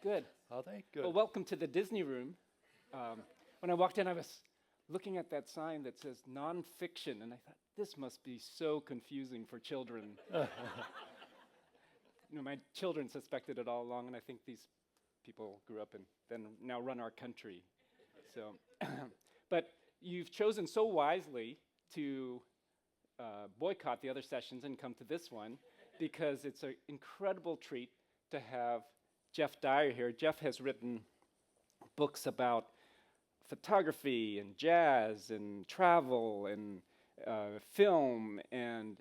Good. Are they? Good. Well, welcome to the Disney room. When I walked in, I was looking at that sign that says nonfiction, and I thought, this must be so confusing for children. My children suspected it all along, and I think these people grew up and then now run our country. So, but you've chosen so wisely to boycott the other sessions and come to this one, because it's an incredible treat to have Geoff Dyer here. Geoff has written books about photography and jazz and travel and film and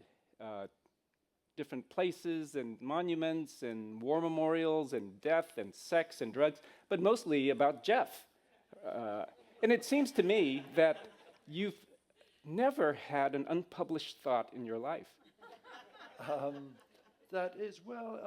different places and monuments and war memorials and death and sex and drugs, but mostly about Geoff. And it seems to me that you've never had an unpublished thought in your life. That is, well,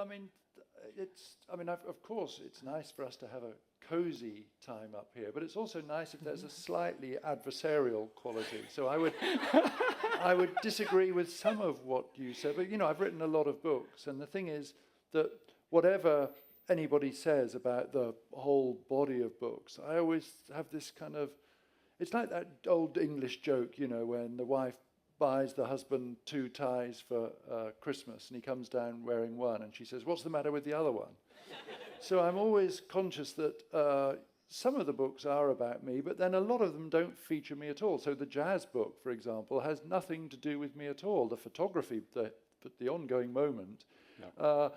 of course, it's nice for us to have a cozy time up here, but it's also nice if there's a slightly adversarial quality. So I would disagree with some of what you said, but I've written a lot of books, and the thing is that whatever anybody says about the whole body of books, I always have this kind of, it's like that old English joke, when the wife buys the husband 2 ties for Christmas, and he comes down wearing one, and she says, "What's the matter with the other one?" So I'm always conscious that some of the books are about me, but then a lot of them don't feature me at all. So the jazz book, for example, has nothing to do with me at all. The photography, the ongoing moment, I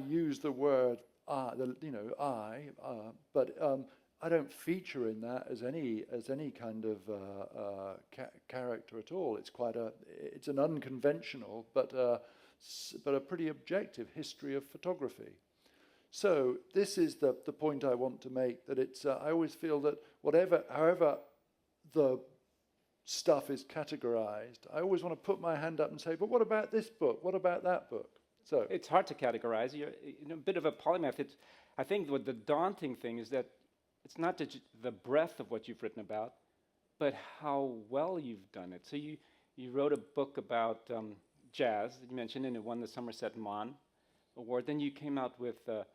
use the word but I don't feature in that as any kind of character at all. It's an unconventional but a pretty objective history of photography. So this is the point I want to make, that it's I always feel that however the stuff is categorized, I always want to put my hand up and say, but what about this book? What about that book? So it's hard to categorize. You're a bit of a polymath. I think what the daunting thing is that it's not the breadth of what you've written about, but how well you've done it. So you wrote a book about jazz that you mentioned, and it won the Somerset Maugham Award. Then you came out with the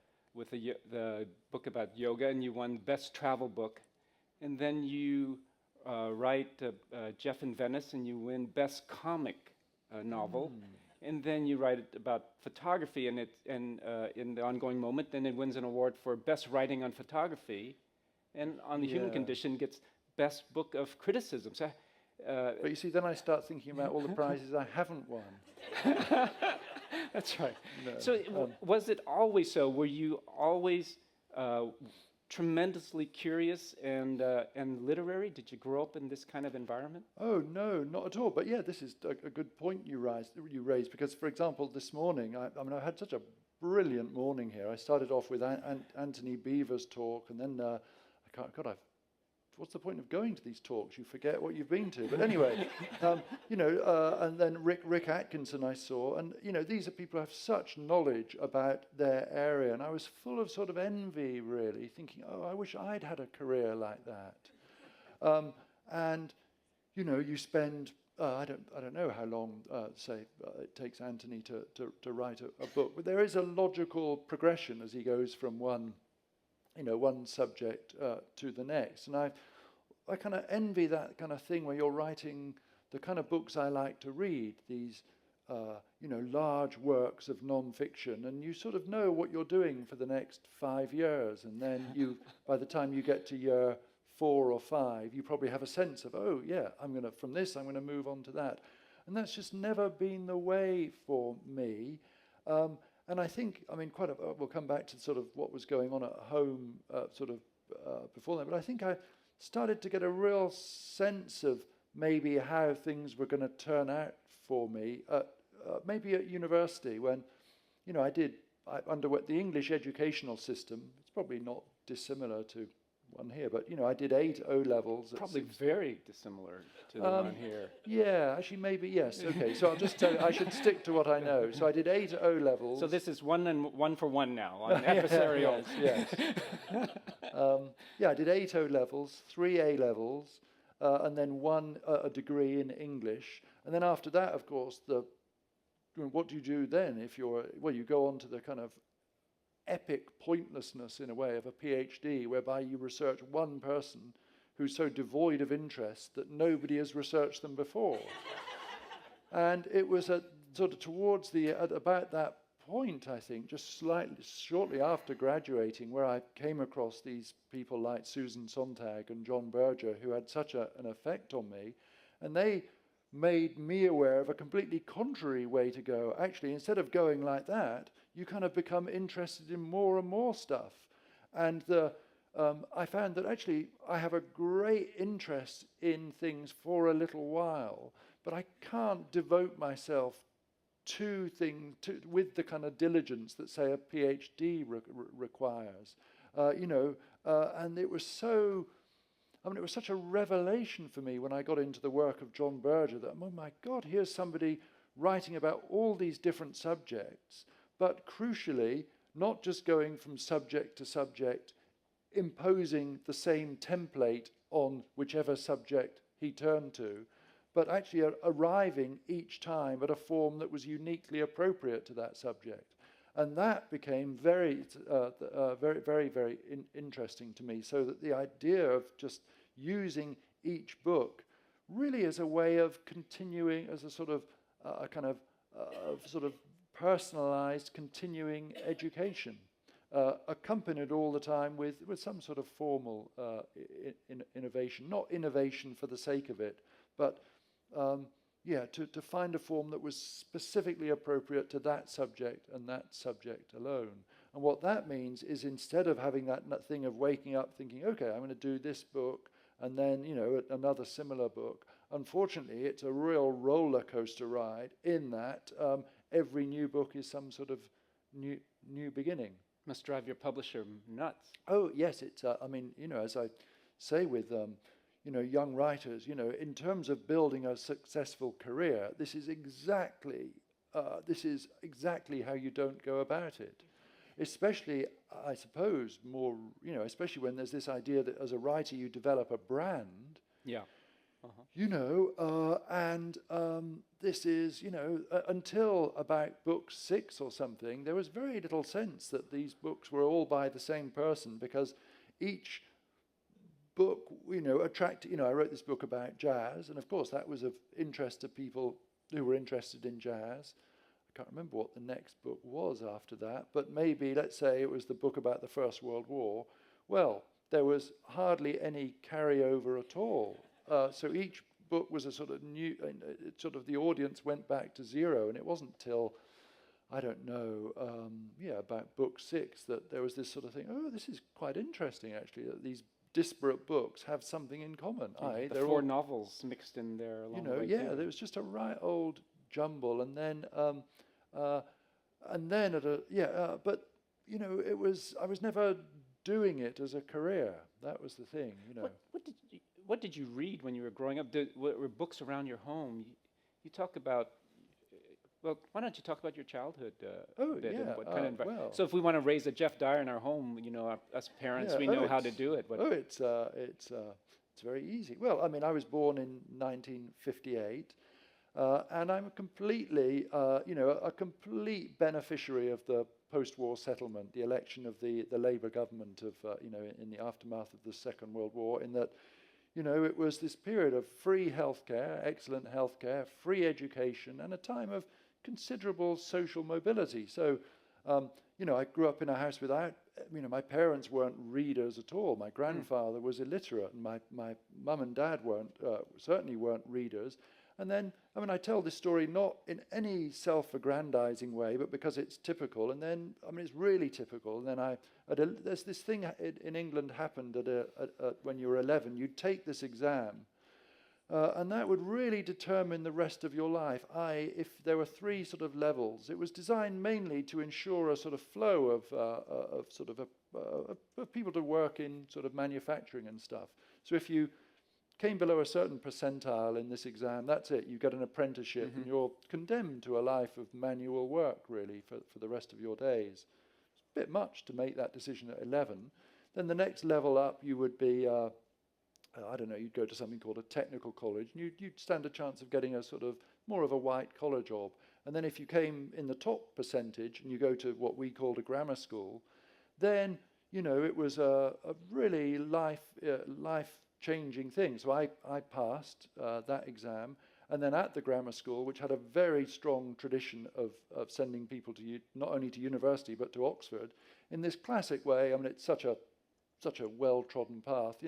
book about yoga, and you won Best Travel Book. And then you write Geoff in Venice, and you win Best Comic Novel. And then you write about photography, and in the ongoing moment, then it wins an award for Best Writing on Photography. And on the human condition gets Best Book of Criticism. So, but you see, then I start thinking about all the prizes I haven't won. That's right. No, so was it always so? Were you always tremendously curious and literary? Did you grow up in this kind of environment? Oh, no, not at all. But yeah, this is a good point you raised, because, for example, this morning, I had such a brilliant morning here. I started off with Anthony Beevor's talk, and then what's the point of going to these talks? You forget what you've been to. But anyway, and then Rick Atkinson I saw, and these are people who have such knowledge about their area, and I was full of sort of envy, really, thinking, oh, I wish I'd had a career like that. And you spend I don't know how long it takes Anthony to write a book, but there is a logical progression as he goes from one subject to the next. And I kind of envy that kind of thing where you're writing the kind of books I like to read, these large works of nonfiction, and you sort of know what you're doing for the next 5 years, and then by the time you get to year 4 or 5, you probably have a sense of, oh yeah, I'm going to move on to that. And that's just never been the way for me. And I think, we'll come back to sort of what was going on at home before that, but I think I started to get a real sense of maybe how things were going to turn out for me, maybe at university when, I underwent the English educational system. It's probably not dissimilar to one here, but I did 8 O-levels. Probably very dissimilar to the one here. Yeah, actually, maybe, yes. Okay, so I'll just tell you, I should stick to what I know. So I did 8 O-levels. So this is 1 for 1 now on adversarial. Yes. I did 8 O-levels, 3 A-levels, and then a degree in English. And then after that, of course, what do you do then if you go on to the kind of epic pointlessness, in a way, of a PhD, whereby you research one person who's so devoid of interest that nobody has researched them before. And it was at sort of towards about that point, I think, just slightly shortly after graduating, where I came across these people like Susan Sontag and John Berger, who had such an effect on me, and they made me aware of a completely contrary way to go. Actually, instead of going like that, you kind of become interested in more and more stuff. And I found that actually I have a great interest in things for a little while, but I can't devote myself to things with the kind of diligence that, say, a PhD requires. And it was so... I mean, it was such a revelation for me when I got into the work of John Berger that, oh my God, here's somebody writing about all these different subjects, but crucially, not just going from subject to subject, imposing the same template on whichever subject he turned to, but actually arriving each time at a form that was uniquely appropriate to that subject. And that became very, very interesting to me, so that the idea of just using each book really as a way of continuing, as a sort of sort of personalized continuing education, accompanied all the time with some sort of formal innovation, not innovation for the sake of it, but to find a form that was specifically appropriate to that subject and that subject alone. And what that means is, instead of having that thing of waking up thinking, okay, I'm going to do this book and then, another similar book, unfortunately, it's a real roller coaster ride in that every new book is some sort of new beginning. Must drive your publisher nuts. Oh, yes, it's, as I say with... young writers, in terms of building a successful career, this is exactly how you don't go about it. Especially, I suppose, especially when there's this idea that as a writer you develop a brand. Yeah. This is, until about book 6 or something, there was very little sense that these books were all by the same person, because each book, attracted, I wrote this book about jazz, and of course that was of interest to people who were interested in jazz. I can't remember what the next book was after that, but maybe, let's say it was the book about the First World War. Well, there was hardly any carryover at all. So each book was a sort of new, the audience went back to zero, and it wasn't till, I don't know, about book 6 that there was this sort of thing, oh, this is quite interesting actually, that these disparate books have something in common. The 4 novels mixed in there along the way. There was just a right old jumble, and then it was, I was never doing it as a career. That was the thing, What did you read when you were growing up? Were books around your home? You talk about. Well, why don't you talk about your childhood a bit? And what kind of so if we want to raise a Geoff Dyer in our home, us parents, we know how to do it. It's very easy. Well, I mean, I was born in 1958, and I'm completely, a complete beneficiary of the post-war settlement, the election of the Labour government of, in the aftermath of the Second World War, in that, it was this period of free healthcare, excellent healthcare, free education, and a time of considerable social mobility. So, I grew up in a house without, my parents weren't readers at all. My grandfather was illiterate, and my mum and dad certainly weren't readers. And then, I tell this story not in any self-aggrandizing way, but because it's typical. And then, it's really typical. And then there's this thing in England happened when you were 11. You'd take this exam, and that would really determine the rest of your life. If there were 3 sort of levels, it was designed mainly to ensure a sort of flow of people to work in sort of manufacturing and stuff. So if you came below a certain percentile in this exam, that's it. You get an apprenticeship, and you're condemned to a life of manual work, really, for the rest of your days. It's a bit much to make that decision at 11. Then the next level up, you would be, you'd go to something called a technical college, and you'd stand a chance of getting a sort of more of a white-collar job. And then if you came in the top percentage, and you go to what we called a grammar school, then, it was a really life-changing thing. So I passed that exam, and then at the grammar school, which had a very strong tradition of sending people to not only to university but to Oxford, in this classic way. I mean, it's such a well-trodden path,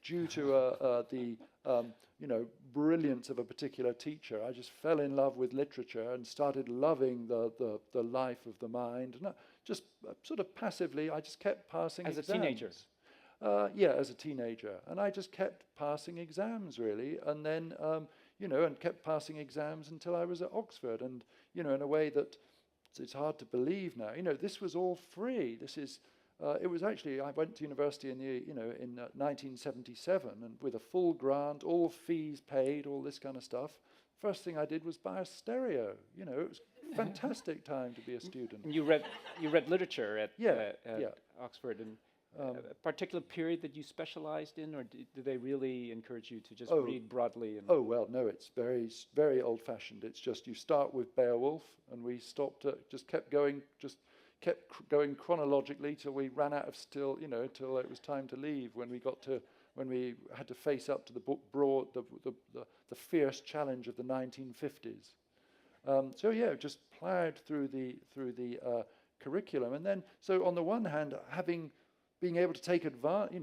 due to the brilliance of a particular teacher. I just fell in love with literature and started loving the life of the mind. And just sort of passively, I just kept passing As exams. a teenager? Yeah, as a teenager. And I just kept passing exams, really. And then, and kept passing exams until I was at Oxford. And, in a way that it's hard to believe now. This was all free. This is... it was actually, I went to university in 1977, and with a full grant, all fees paid, all this kind of stuff. First thing I did was buy a stereo. It was a fantastic time to be a student. And you read literature at Oxford, and a particular period that you specialized in, or did they really encourage you to just read broadly? Oh, well, no, it's very, very old-fashioned. It's just you start with Beowulf, and we stopped, kept going chronologically till we ran out of till it was time to leave, when we had to face up to the fierce challenge of the 1950s. Just plowed through the curriculum, and then so on the one hand, being able to take advantage,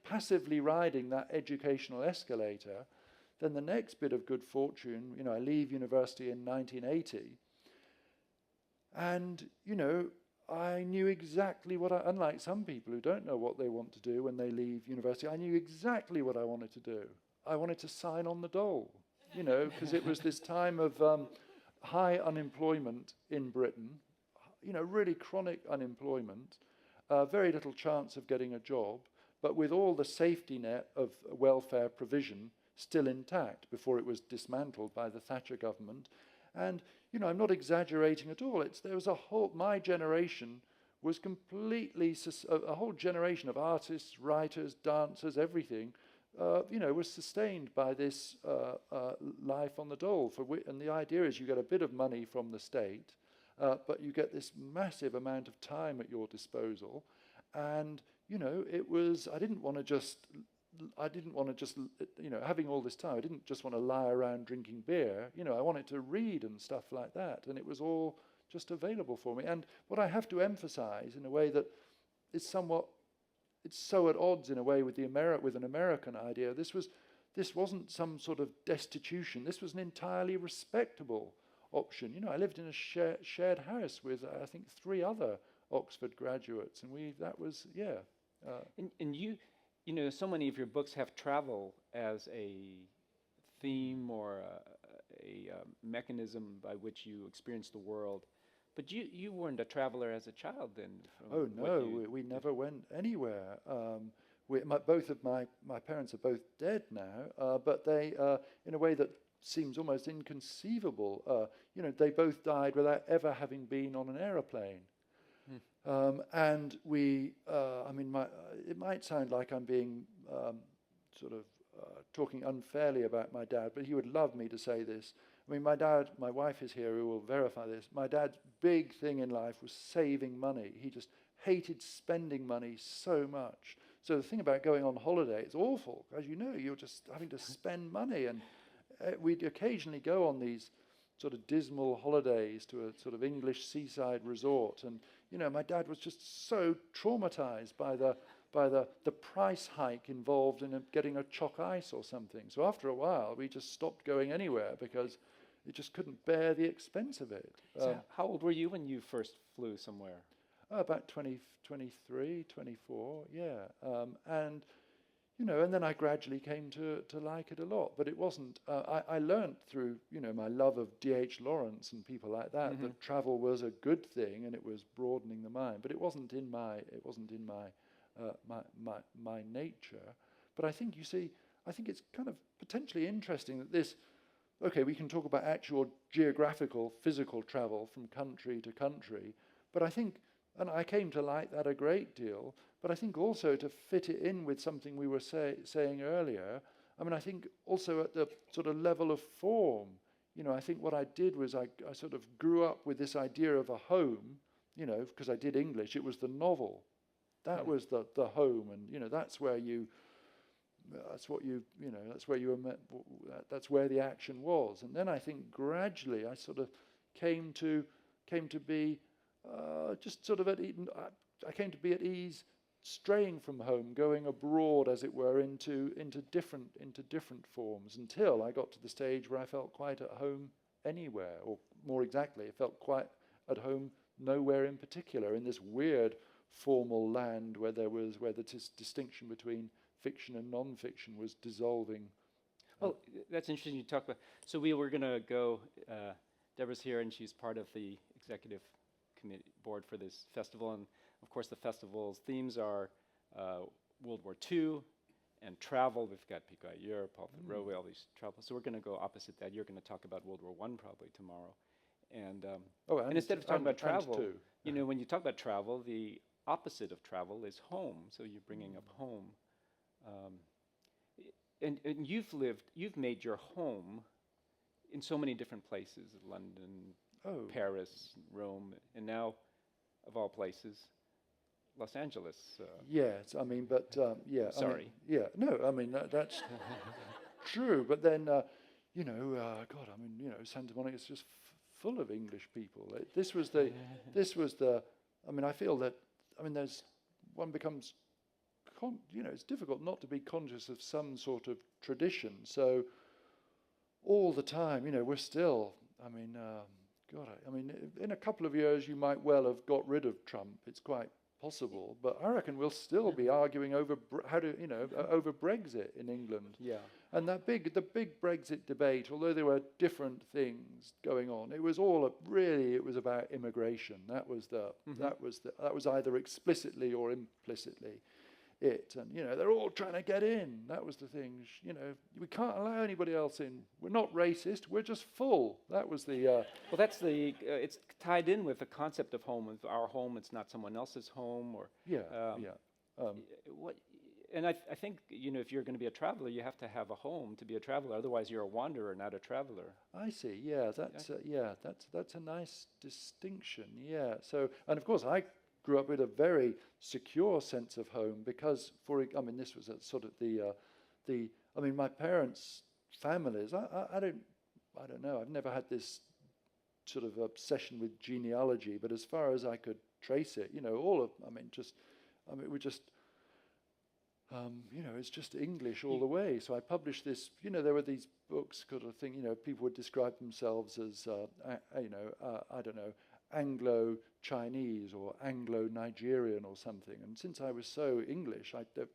passively riding that educational escalator. Then the next bit of good fortune, I leave university in 1980. And, I knew exactly unlike some people who don't know what they want to do when they leave university, I knew exactly what I wanted to do. I wanted to sign on the dole, because it was this time of high unemployment in Britain, really chronic unemployment, very little chance of getting a job, but with all the safety net of welfare provision still intact before it was dismantled by the Thatcher government. And, I'm not exaggerating at all. My generation was completely, a whole generation of artists, writers, dancers, everything, was sustained by this life on the dole. And the idea is you get a bit of money from the state, but you get this massive amount of time at your disposal. And, I didn't want to just, having all this time, I didn't just want to lie around drinking beer. I wanted to read and stuff like that. And it was all just available for me. And what I have to emphasize in a way that is it's so at odds in a way with with an American idea, this wasn't some sort of destitution. This was an entirely respectable option. I lived in a shared house with, I think, 3 other Oxford graduates. And and you... so many of your books have travel as a theme or a mechanism by which you experience the world. But you weren't a traveler as a child then? Oh, no, we never went anywhere. Both of my parents are both dead now, but they, in a way that seems almost inconceivable, they both died without ever having been on an aeroplane. And it might sound like I'm being talking unfairly about my dad, but he would love me to say this. My wife is here who will verify this. My dad's big thing in life was saving money. He just hated spending money so much. So the thing about going on holiday, it's awful. As you know, you're just having to spend money. And we'd occasionally go on these sort of dismal holidays to a sort of English seaside resort. And, my dad was just so traumatized by the price hike involved in getting a choc ice or something. So after a while, we just stopped going anywhere because it just couldn't bear the expense of it. So how old were you when you first flew somewhere? About 23, 24, yeah. And then I gradually came to like it a lot. But it wasn't, I learned through, my love of D.H. Lawrence and people like that, that travel was a good thing and it was broadening the mind. But it wasn't in my nature. But I think, I think it's kind of potentially interesting that we can talk about actual geographical, physical travel from country to country, but I think, and I came to like that a great deal, but I think also to fit it in with something we were saying earlier, I think also at the sort of level of form, I think what I did was I sort of grew up with this idea of a home because I did English, it was the novel. That was the home, and that's where you. That's what that's where you were met. That's where the action was, and then I think gradually I sort of came to be just sort of I came to be at ease, straying from home, going abroad, as it were, into different forms, until I got to the stage where I felt quite at home anywhere, or more exactly, I felt quite at home nowhere in particular, in this weird formal land where the distinction between fiction and non-fiction was dissolving. Well, that's interesting you talk about. So we were going to go, Deborah's here, and she's part of the executive committee board for this festival, and of course the festival's themes are World War II and travel. We've got Pico à Europe, Paul Rowe, all these travel. So we're going to go opposite that. You're going to talk about World War I probably tomorrow. And instead of talking about travel, when you talk about travel, the opposite of travel is home. So you're bringing up home. And you've made your home in so many different places, London, Paris, Rome, and now, of all places, Los Angeles. Yes, I mean, but yeah. Sorry. That's true. But then, God, I mean, Santa Monica is just full of English people. This was the. I mean, I feel that. I mean, one becomes. It's difficult not to be conscious of some sort of tradition. So all the time, we're still. I mean, God. I mean, in a couple of years, you might well have got rid of Trump. It's quite possible, but I reckon we'll still be arguing over over Brexit in England. Yeah. And the big Brexit debate, although there were different things going on, it was all it was about immigration. That was either explicitly or implicitly it. And they're all trying to get in. That was the thing. We can't allow anybody else in. We're not racist. We're just full. That was the. Well, that's the. It's tied in with the concept of home. Of our home, it's not someone else's home, or. What? And I think if you're going to be a traveler, you have to have a home to be a traveler. Otherwise, you're a wanderer, not a traveler. I see. Yeah, that's a nice distinction. Yeah. So, and of course, I grew up with a very secure sense of home because, this was a sort of my parents' families. I don't know. I've never had this sort of obsession with genealogy, but as far as I could trace it, it's just English all the way. So I published this, there were these books sort of thing, people would describe themselves as, I don't know, Anglo-Chinese or Anglo-Nigerian or something. And since I was so English, the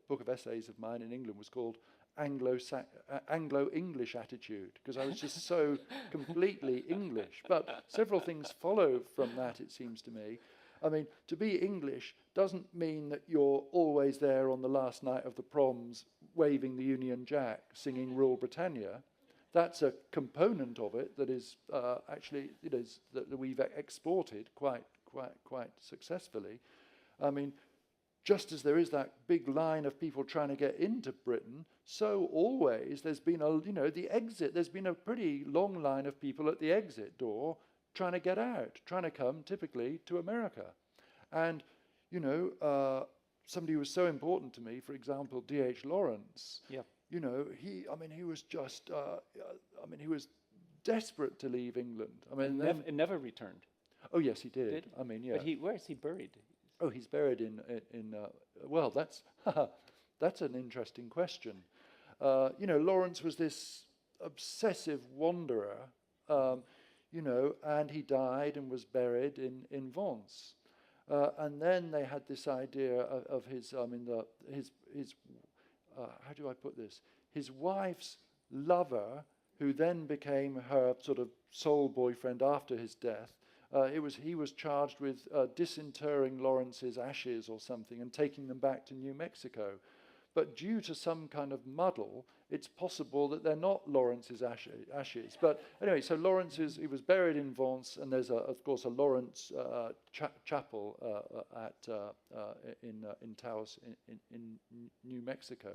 book of essays of mine in England was called Anglo-English Attitude, because I was just so completely English. But several things follow from that, it seems to me. I mean, to be English doesn't mean that you're always there on the last night of the proms waving the Union Jack, singing Rule Britannia. That's a component of it that is actually that we've exported quite successfully. I mean, just as there is that big line of people trying to get into Britain, so always there's been the exit. There's been a pretty long line of people at the exit door trying to get out, trying to come typically to America. And, somebody who was so important to me, for example, D.H. Lawrence, he was just, he was desperate to leave England. I mean, and never returned. Oh, yes, he did. Did? I mean, yeah. But where is he buried? Oh, he's buried in well, that's an interesting question. Lawrence was this obsessive wanderer, and he died and was buried in Vence. And then they had this idea of his, how do I put this? His wife's lover, who then became her sort of sole boyfriend after his death, he was charged with disinterring Lawrence's ashes or something and taking them back to New Mexico. But due to some kind of muddle, it's possible that they're not Lawrence's ashes. But anyway, so he was buried in Vence, and there's of course a Lawrence chapel in Taos in New Mexico.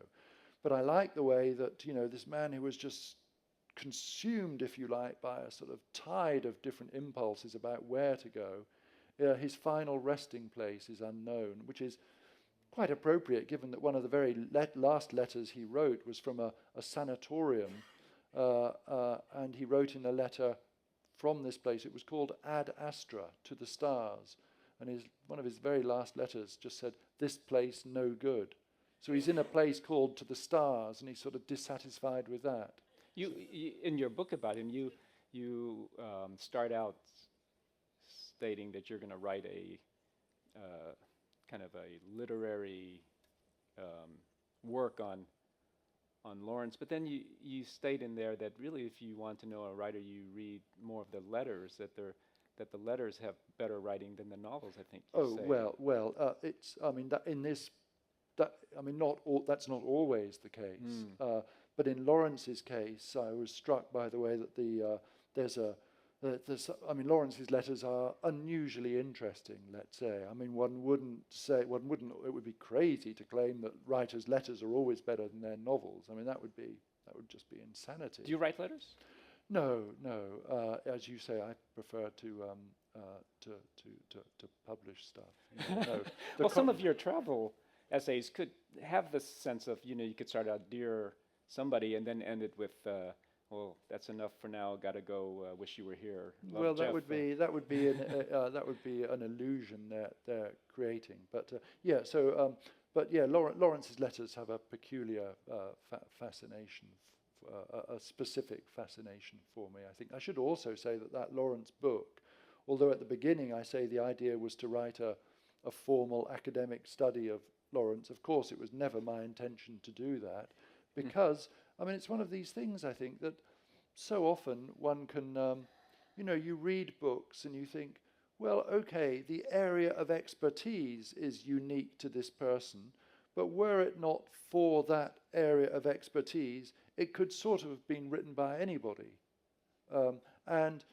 But I like the way that this man who was just consumed, if you like, by a sort of tide of different impulses about where to go, his final resting place is unknown, which is quite appropriate given that one of the very last letters he wrote was from a sanatorium, and he wrote in a letter from this place. It was called Ad Astra, to the stars, and one of his very last letters just said, "This place no good." So he's in a place called To the Stars, and he's sort of dissatisfied with that. You in your book about him, you start out stating that you're going to write a kind of a literary work on Lawrence, but then you state in there that really, if you want to know a writer, you read more of the letters. That the letters have better writing than the novels, I think. You say. Well, it's. I mean, that in this. That's not always the case. But in Lawrence's case, I was struck by the way that Lawrence's letters are unusually interesting, let's say. I mean, it would be crazy to claim that writers' letters are always better than their novels. I mean, that would just be insanity. Do you write letters? No. As you say, I prefer to publish stuff. No. Well, some of your travel essays could have this sense of, you could start out, "Dear somebody," and then end it with, "Well, that's enough for now. Got to go. Wish you were here." Love, well, Geoff. that would be an illusion that they're creating. But Lawrence's letters have a peculiar fascination, a specific fascination for me. I think I should also say that Lawrence book, although at the beginning I say the idea was to write a formal academic study of Lawrence, of course it was never my intention to do that, because it's one of these things, I think, that so often one can, you read books and you think, well, okay, the area of expertise is unique to this person, but were it not for that area of expertise, it could sort of have been written by anybody. And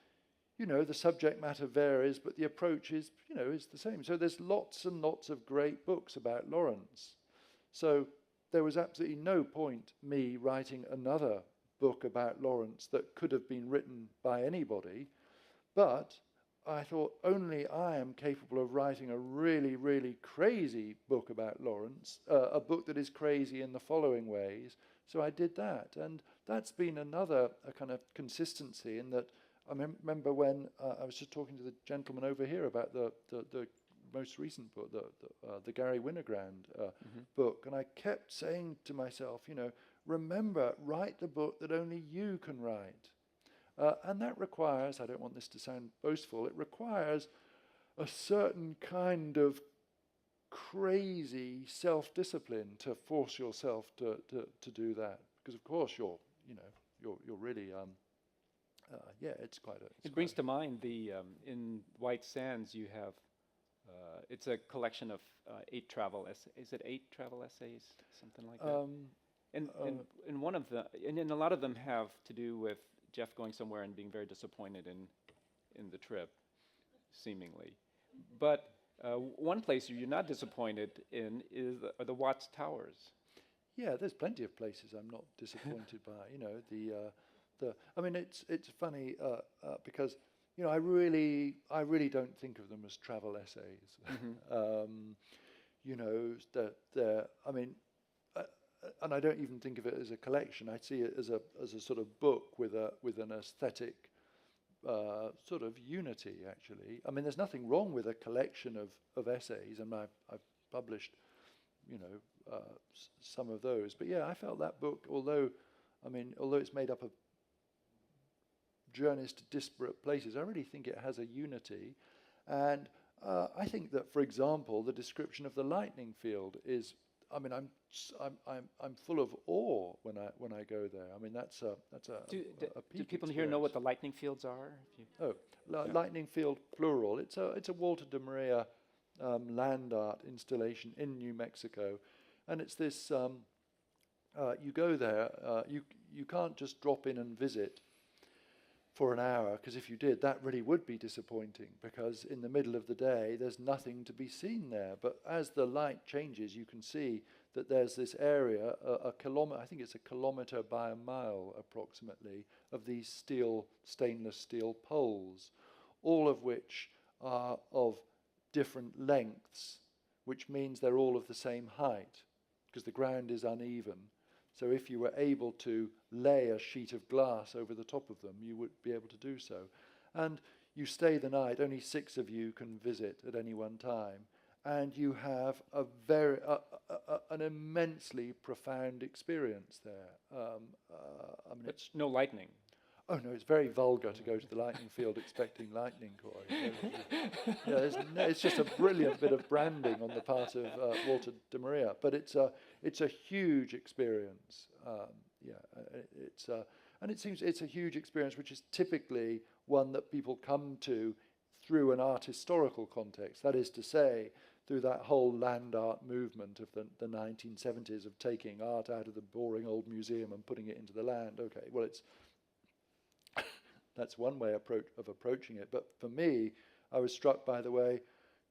the subject matter varies, but the approach is the same. So there's lots and lots of great books about Lawrence. So there was absolutely no point me writing another book about Lawrence that could have been written by anybody. But I thought only I am capable of writing a really, really crazy book about Lawrence, a book that is crazy in the following ways. So I did that. And that's been another kind of consistency in that. I remember when I was just talking to the gentleman over here about the most recent book, the Gary Winogrand book, and I kept saying to myself, remember, write the book that only you can write. And that requires, I don't want this to sound boastful, it requires a certain kind of crazy self-discipline to force yourself to do that. Because of course you're really... it's quite a... It brings to mind in White Sands you have, it's a collection of 8 travel essays. Is it 8 travel essays? Something like that? And one of a lot of them have to do with Geoff going somewhere and being very disappointed in the trip, seemingly. But one place you're not disappointed in are the Watts Towers. Yeah, there's plenty of places I'm not disappointed by. It's funny because I really don't think of them as travel essays. And I don't even think of it as a collection. I see it as a sort of book with an aesthetic sort of unity. Actually, there's nothing wrong with a collection of essays, and I've published some of those. But yeah, I felt that book, although it's made up of journeys to disparate places, I really think it has a unity. And I think that, for example, the description of the lightning field is, I'm full of awe when I go there. That's a do peak people here know what the lightning fields are? Lightning field plural. It's a Walter de Maria land art installation in New Mexico, and it's this. You go there. You can't just drop in and visit for an hour, because if you did, that really would be disappointing, because in the middle of the day there's nothing to be seen there. But as the light changes, you can see that there's this area, a kilometer, I think it's a kilometer by a mile approximately, of these stainless steel poles, all of which are of different lengths, which means they're all of the same height, because the ground is uneven. So if you were able to lay a sheet of glass over the top of them, you would be able to do so. And you stay the night, only 6 of you can visit at any one time, and you have an immensely profound experience there. I mean, But no lightning. Oh no, it's very vulgar to go to the lightning field expecting lightning, Khoi. It's just a brilliant bit of branding on the part of Walter de Maria, but it's a huge experience. And it seems it's a huge experience, which is typically one that people come to through an art historical context. That is to say, through that whole land art movement of the 1970s of taking art out of the boring old museum and putting it into the land. Okay, well, that's one way of approaching it. But for me, I was struck by the way,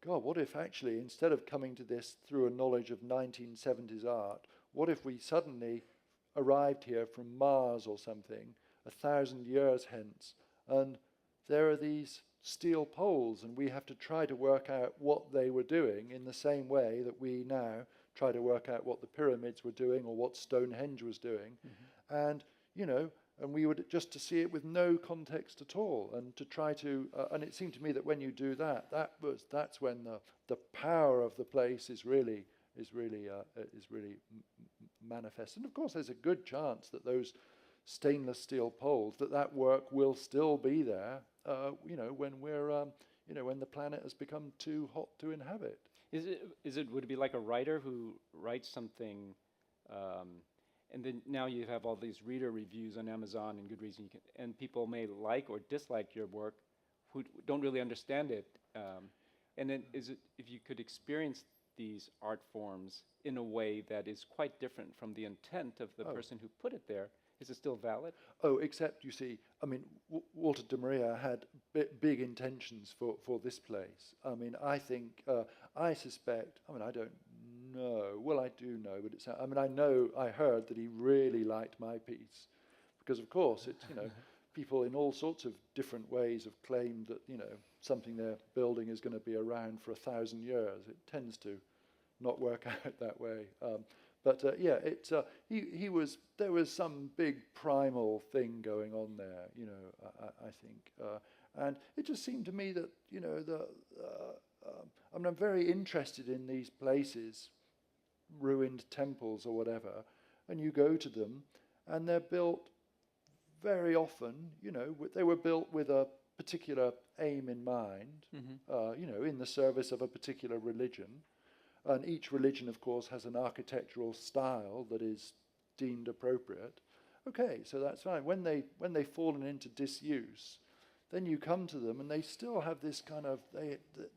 God, what if actually, instead of coming to this through a knowledge of 1970s art, what if we suddenly arrived here from Mars or something, 1,000 years hence, and there are these steel poles, and we have to try to work out what they were doing in the same way that we now try to work out what the pyramids were doing or what Stonehenge was doing. And, and we would just to see it with no context at all, and to try to, and it seemed to me that when you do that, that's when the power of the place is really manifest. And of course, there's a good chance that those stainless steel poles, that work will still be there, when the planet has become too hot to inhabit. Would it be like a writer who writes something, and then now you have all these reader reviews on Amazon and Goodreads, and people may like or dislike your work who don't really understand it, and then if you could experience these art forms in a way that is quite different from the intent of the person who put it there, is it still valid? Oh, except, you see, I mean, Walter de Maria had big intentions for this place. I mean, I suspect, I don't know, well, I do know, but I heard that he really liked my piece, because of course, it's, people in all sorts of different ways have claimed that, something they're building is going to be around for 1,000 years. It tends to not work out that way. There was some big primal thing going on there, I think. And it just seemed to me that, I'm very interested in these places, ruined temples or whatever, and you go to them, and they're built very often, they were built with a particular aim in mind, in the service of a particular religion. And each religion, of course, has an architectural style that is deemed appropriate. Okay, so that's fine. When they've fallen into disuse, then you come to them, and they still have this kind of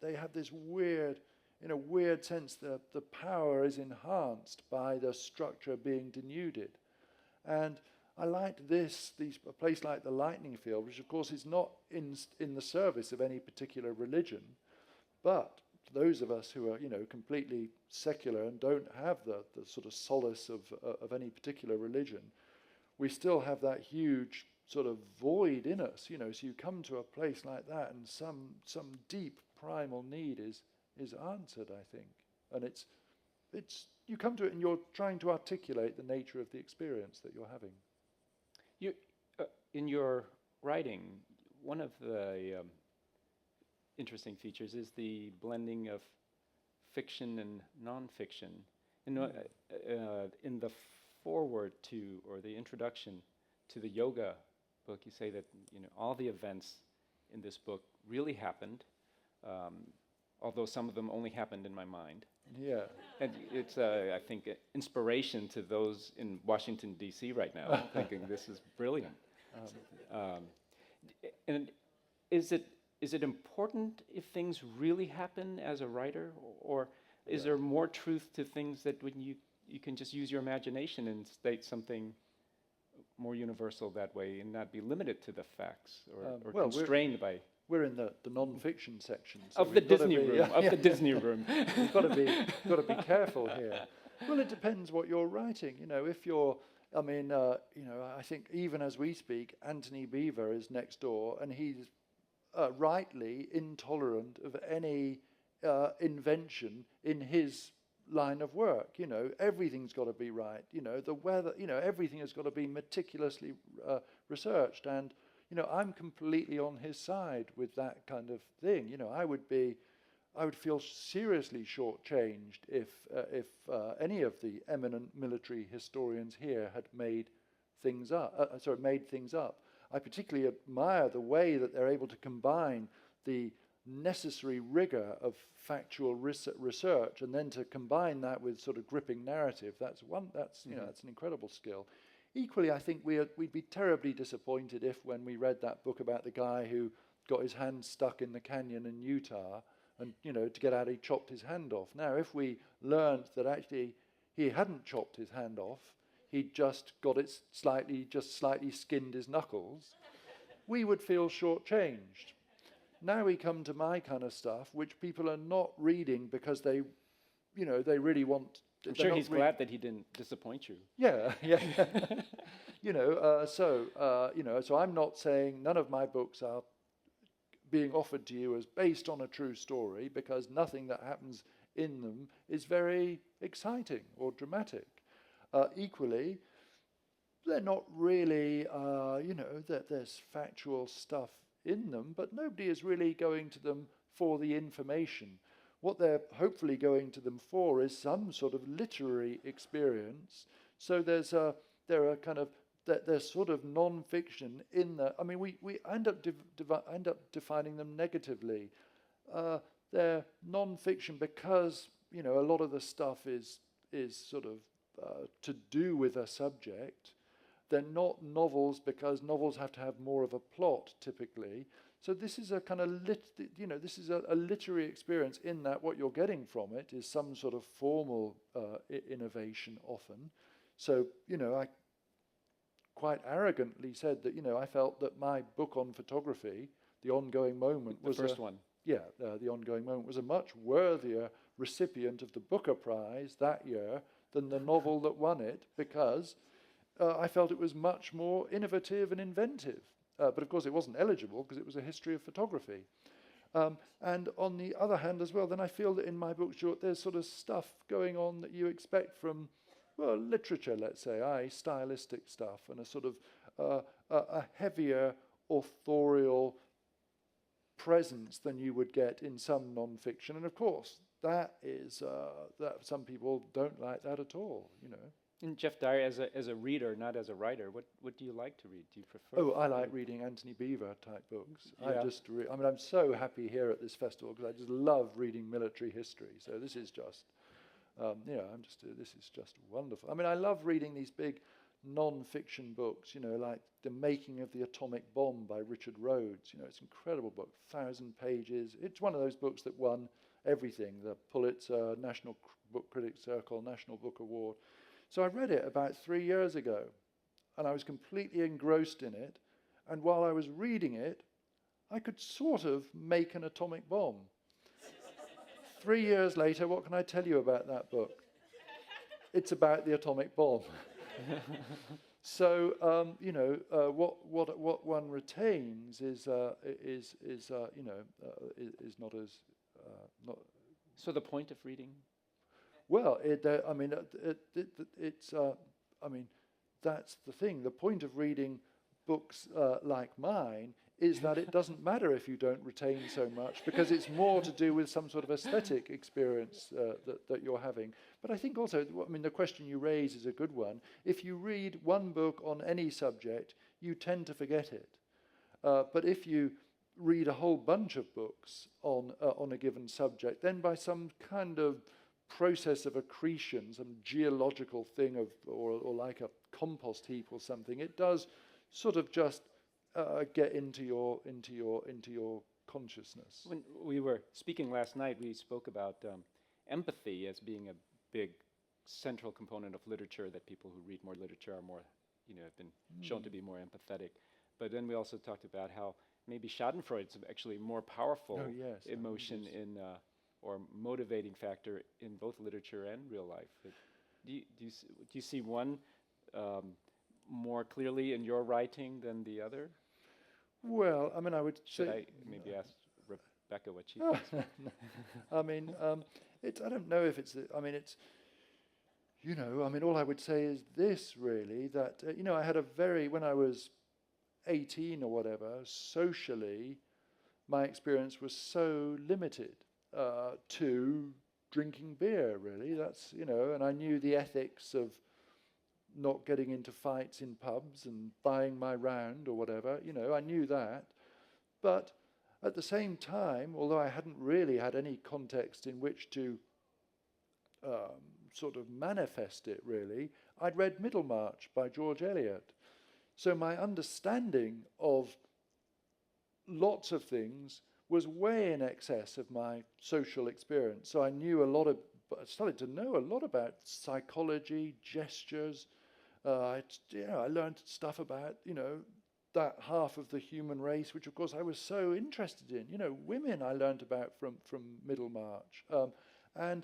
they have this weird, in a weird sense, the power is enhanced by the structure being denuded. And I liked a place like the Lightning Field, which of course is not in the service of any particular religion, but those of us who are, completely secular and don't have the sort of solace of any particular religion, we still have that huge sort of void in us, so you come to a place like that and some deep primal need is answered, I think. And it's you come to it and you're trying to articulate the nature of the experience that you're having. You, in your writing, one of the interesting features is the blending of fiction and nonfiction. In the foreword to, or the introduction to the yoga book, you say that all the events in this book really happened, although some of them only happened in my mind. Yeah. And it's, I think, inspiration to those in Washington, D.C. right now, thinking this is brilliant. And is it important if things really happen as a writer, or is there more truth to things that when you can just use your imagination and state something more universal that way and not be limited to the facts or constrained by... We're in the non-fiction section. So of the Disney room, the Disney room. You've got to be careful here. Well, it depends what you're writing. If you're... I think even as we speak, Anthony Beevor is next door, and he's rightly intolerant of any invention in his line of work. You know, everything's got to be right. You know, the weather. You know, everything has got to be meticulously researched. And you know, I'm completely on his side with that kind of thing. You know, I would feel seriously shortchanged if any of the eminent military historians here had made things up. I particularly admire the way that they're able to combine the necessary rigor of factual research and then to combine that with sort of gripping narrative. That's you know, that's an incredible skill. Equally, I think we'd be terribly disappointed if, when we read that book about the guy who got his hand stuck in the canyon in Utah, and you know, to get out, he chopped his hand off. Now, if we learned that actually he hadn't chopped his hand off, he'd just got it slightly skinned his knuckles, we would feel shortchanged. Now we come to my kind of stuff, which people are not reading because they, you know, they really want. I'm sure he's glad that he didn't disappoint you. Yeah. You know, so I'm not saying none of my books are being offered to you as based on a true story, because nothing that happens in them is very exciting or dramatic. Equally, they're not really, you know, there's factual stuff in them, but nobody is really going to them for the information. What they're hopefully going to them for is some sort of literary experience. So there's sort of non-fiction in the. I mean, we end up defining them negatively. They're non-fiction because, you know, a lot of the stuff is sort of to do with a subject. They're not novels because novels have to have more of a plot typically. So this is a kind of this is a literary experience in that what you're getting from it is some sort of formal innovation often. So, you know, I quite arrogantly said that, you know, I felt that my book on photography, The Ongoing Moment, was the first one. Yeah, The Ongoing Moment was a much worthier recipient of the Booker Prize that year than the novel that won it, because I felt it was much more innovative and inventive. But of course it wasn't eligible because it was a history of photography. And on the other hand as well, then I feel that in my books there's sort of stuff going on that you expect from, well, literature, let's say, stylistic stuff, and a sort of a heavier authorial presence than you would get in some non-fiction. And of course, that is that some people don't like that at all, you know. And Geoff Dyer, as a reader, not as a writer, what do you like to read? Do you prefer? Oh, I like reading Anthony Beevor type books. Yeah. I mean, I'm so happy here at this festival because I just love reading military history. So this is just, this is just wonderful. I mean, I love reading these big non-fiction books, you know, like The Making of the Atomic Bomb by Richard Rhodes. You know, it's an incredible book, 1,000 pages. It's one of those books that won everything, the Pulitzer, National Book Critics Circle, National Book Award. So I read it about 3 years ago, and I was completely engrossed in it. And while I was reading it, I could sort of make an atomic bomb. 3 years later, what can I tell you about that book? It's about the atomic bomb. So what one retains is not as not. So the point of reading. Well, that's the thing. The point of reading books like mine is that it doesn't matter if you don't retain so much, because it's more to do with some sort of aesthetic experience that you're having. But I think also, the question you raise is a good one. If you read one book on any subject, you tend to forget it. But if you read a whole bunch of books on a given subject, then by some kind of process of accretion, some geological thing or like a compost heap or something, it does sort of just get into your consciousness. When we were speaking last night, we spoke about empathy as being a big central component of literature, that people who read more literature are more, have been shown to be more empathetic. But then we also talked about how maybe Schadenfreude's actually more powerful emotion in or motivating factor in both literature and real life. Do you see one more clearly in your writing than the other? Well, I mean, I would say... Should I maybe ask Becca what she thinks. I mean, I don't know if it's, I mean, it's, all I would say is this really, that, I had when I was 18 or whatever, socially, my experience was so limited to drinking beer, really. That's, and I knew the ethics of not getting into fights in pubs and buying my round or whatever, I knew that. But at the same time, although I hadn't really had any context in which to sort of manifest it, really, I'd read Middlemarch by George Eliot. So my understanding of lots of things was way in excess of my social experience. So I started to know a lot about psychology, gestures. I learned stuff about, that half of the human race, which of course I was so interested in. Women I learned about from Middlemarch. And,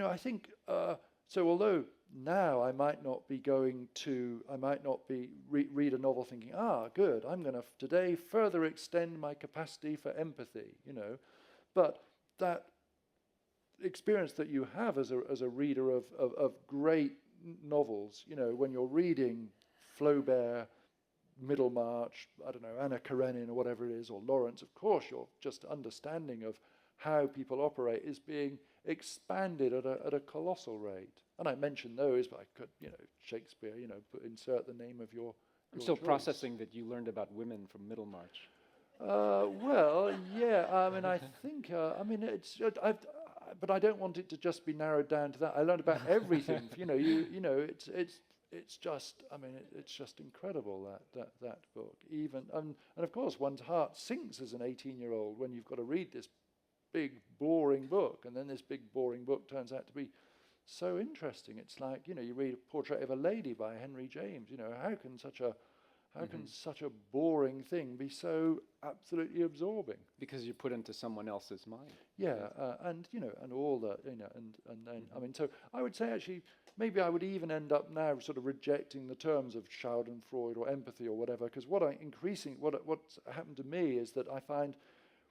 I think, so although now I might not be read a novel thinking, good, I'm going to today further extend my capacity for empathy, But that experience that you have as a reader of great novels, when you're reading Flaubert, Middlemarch, I don't know, Anna Karenina or whatever it is, or Lawrence, of course your just understanding of how people operate is being expanded at a colossal rate. And I mentioned those, but I could, Shakespeare, insert the name of your I'm still choice. processing that you learned about women from Middlemarch. Well, yeah, I mean, I think, but I don't want it to just be narrowed down to that. I learned about everything. It's just, it's just incredible that book. Even and of course, one's heart sinks as an 18-year-old when you've got to read this big, boring book, and then this big, boring book turns out to be so interesting. It's like, you read a Portrait of a Lady by Henry James. How can such a boring thing be so absolutely absorbing? Because you're put into someone else's mind. Yeah, and all that, and then so I would say actually maybe I would even end up now sort of rejecting the terms of Schadenfreude or empathy or whatever, because what's happened to me is that I find,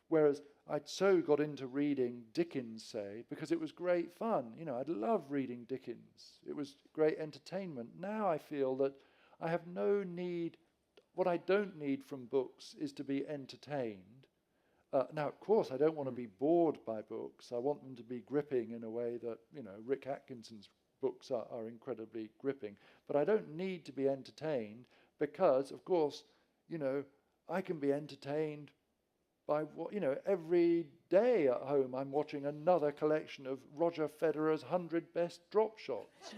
whereas I'd so got into reading Dickens, say, because it was great fun, I'd love reading Dickens. It was great entertainment. Now I feel that I have no need. What I don't need from books is to be entertained. Now, of course, I don't want to be bored by books. I want them to be gripping in a way that, Rick Atkinson's books are incredibly gripping. But I don't need to be entertained because, of course, I can be entertained by what, every day at home I'm watching another collection of Roger Federer's 100 best drop shots.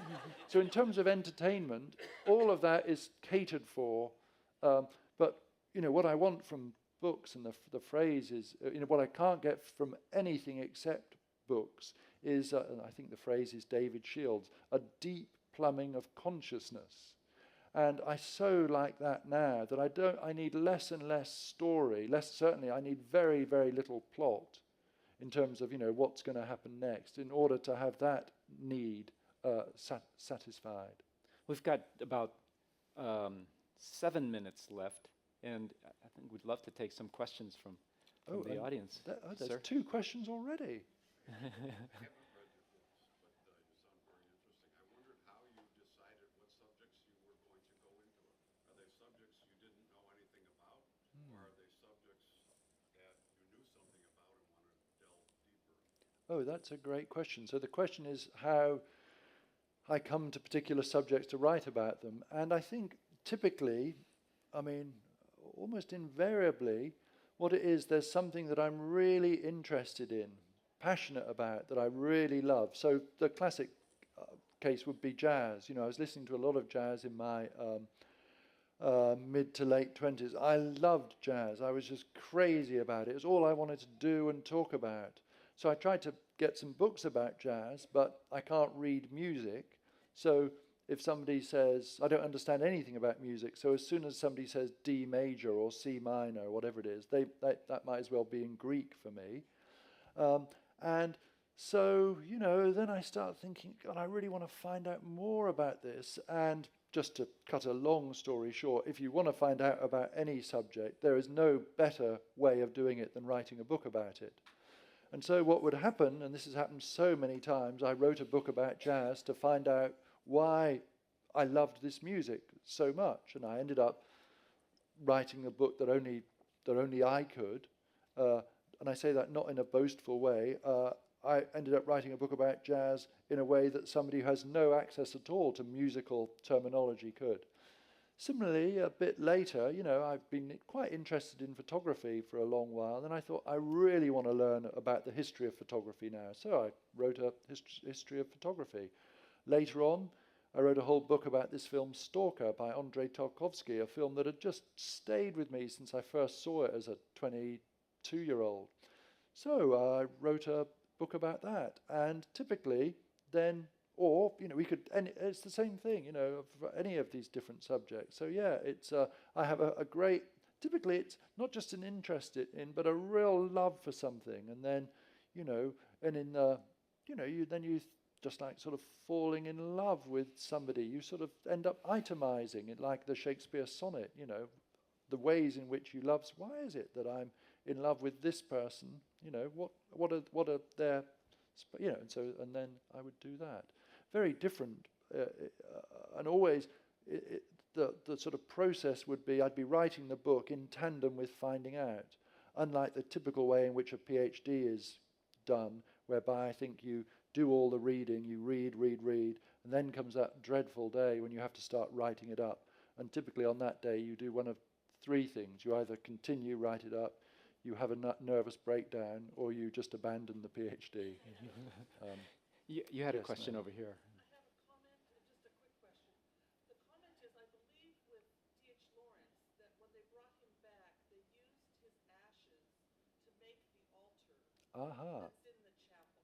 So in terms of entertainment, all of that is catered for. But what I want from books, and the phrase is, what I can't get from anything except books is, and I think the phrase is David Shields, a deep plumbing of consciousness. And I so like that now that I need less and less story, certainly I need very, very little plot in terms of, what's going to happen next in order to have that need satisfied. We've got about 7 minutes left, and I think we'd love to take some questions from the audience. There's Sir? 2 questions already. Oh, that's a great question. So the question is how I come to particular subjects to write about them. And I think typically, almost invariably, what it is, there's something that I'm really interested in, passionate about, that I really love. So the classic case would be jazz. I was listening to a lot of jazz in my mid to late 20s. I loved jazz. I was just crazy about it. It was all I wanted to do and talk about. So I tried to get some books about jazz, but I can't read music. So if somebody says, I don't understand anything about music, so as soon as somebody says D major or C minor or whatever it is, that might as well be in Greek for me. And so, then I start thinking, God, I really want to find out more about this. And just to cut a long story short, if you want to find out about any subject, there is no better way of doing it than writing a book about it. And so what would happen, and this has happened so many times, I wrote a book about jazz to find out why I loved this music so much, and I ended up writing a book that only I could, and I say that not in a boastful way. I ended up writing a book about jazz in a way that somebody who has no access at all to musical terminology could. Similarly, a bit later, I've been quite interested in photography for a long while, and I thought I really want to learn about the history of photography now. So I wrote a history of photography. Later on, I wrote a whole book about this film Stalker by Andrei Tarkovsky, a film that had just stayed with me since I first saw it as a 22-year-old. So I wrote a book about that, and typically then, or we could, it's the same thing, for any of these different subjects. So yeah, it's I have a great, typically it's not just an interest in, but a real love for something, and then, and in you just like sort of falling in love with somebody. You sort of end up itemizing it, like the Shakespeare sonnet, the ways in which you love. Why is it that I'm in love with this person? What are their, and then I would do that. Very different, and always the sort of process would be I'd be writing the book in tandem with finding out, unlike the typical way in which a PhD is done, whereby I think you do all the reading, you read, and then comes that dreadful day when you have to start writing it up. And typically on that day you do one of three things. You either continue, write it up, you have a nervous breakdown, or you just abandon the PhD. You had a question over here. I have a comment and just a quick question. The comment is, I believe with D.H. Lawrence, that when they brought him back, they used his ashes to make the altar that's in the chapel.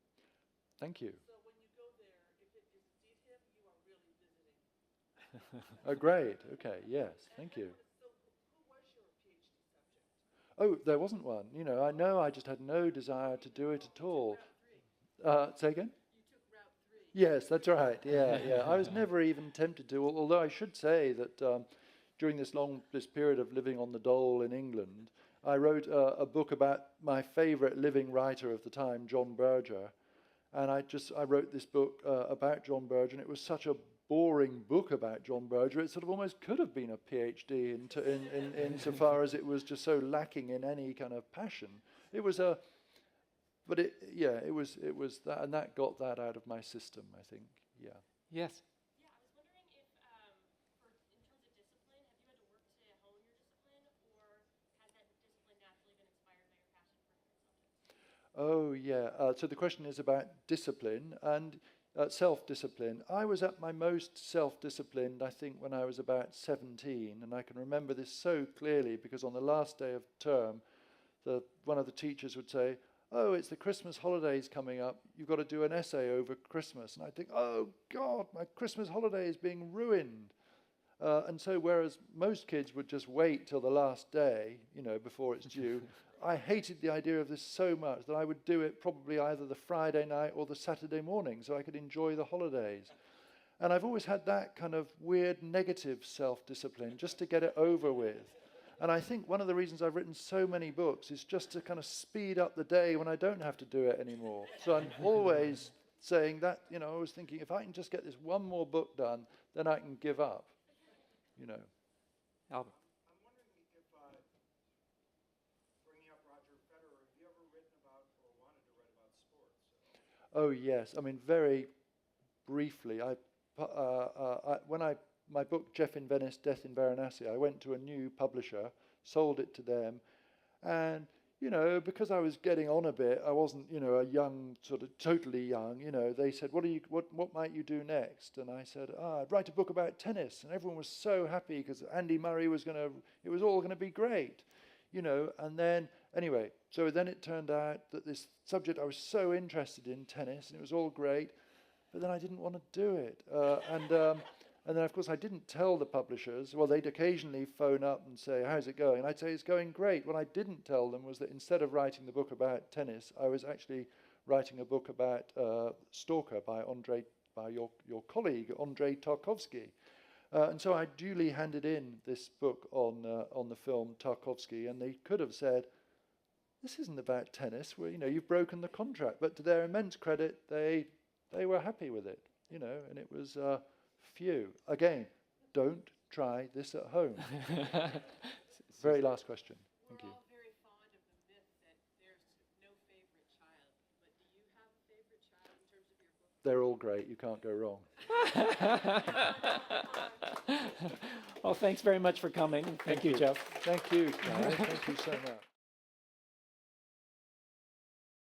Thank you. So when you go there, if it is indeed him, you are really visiting. Oh, great. Okay, yes, thank you. So who was your PhD subject? Oh, there wasn't one. I just had no desire to do it at all. Say again? Yes, that's right. Yeah. I was never even tempted to, although I should say that during this period of living on the dole in England, I wrote a book about my favorite living writer of the time, John Berger. And I wrote this book about John Berger, and it was such a boring book about John Berger. It sort of almost could have been a PhD insofar as it was just so lacking in any kind of passion. It was But it was that, and that got that out of my system, I think. Yeah. Yes. Yeah, I was wondering if, in terms of discipline, have you had to work to hone your discipline, or has that discipline naturally been inspired by your passion for different subjects? Oh, yeah. So the question is about discipline and self-discipline. I was at my most self-disciplined, I think, when I was about 17, and I can remember this so clearly because on the last day of term, one of the teachers would say, "Oh, it's the Christmas holidays coming up. You've got to do an essay over Christmas." And I think, oh, God, my Christmas holiday is being ruined. And so whereas most kids would just wait till the last day, before it's due, I hated the idea of this so much that I would do it probably either the Friday night or the Saturday morning so I could enjoy the holidays. And I've always had that kind of weird negative self-discipline just to get it over with. And I think one of the reasons I've written so many books is just to kind of speed up the day when I don't have to do it anymore. So I'm always saying that, I was thinking, if I can just get this one more book done, then I can give up, Albert. I'm wondering if, bringing up Roger Federer, have you ever written about or wanted to write about sports? Oh, yes. I mean, very briefly, my book, Jeff in Venice, Death in Varanasi, I went to a new publisher, sold it to them, and, because I was getting on a bit, I wasn't, a young, sort of totally young, they said, what might you do next? And I said, I'd write a book about tennis, and everyone was so happy because Andy Murray it was all going to be great, and then, anyway, so then it turned out that this subject I was so interested in, tennis, and it was all great, but then I didn't want to do it, and then, of course, I didn't tell the publishers. Well, they'd occasionally phone up and say, how's it going? And I'd say, it's going great. What I didn't tell them was that instead of writing the book about tennis, I was actually writing a book about Stalker by your colleague, Andrei Tarkovsky. And so I duly handed in this book on the film Tarkovsky, and they could have said, "This isn't about tennis. Well, you've broken the contract." But to their immense credit, they were happy with it, and it was phew. Again, don't try this at home. Very last question. Thank you. We're all very fond of the myth that there's no favorite child, but do you have a favorite child in terms of your book? They're all great. You can't go wrong. Well, thanks very much for coming. Thank you, Geoff. Thank you, Guy. Thank you so much.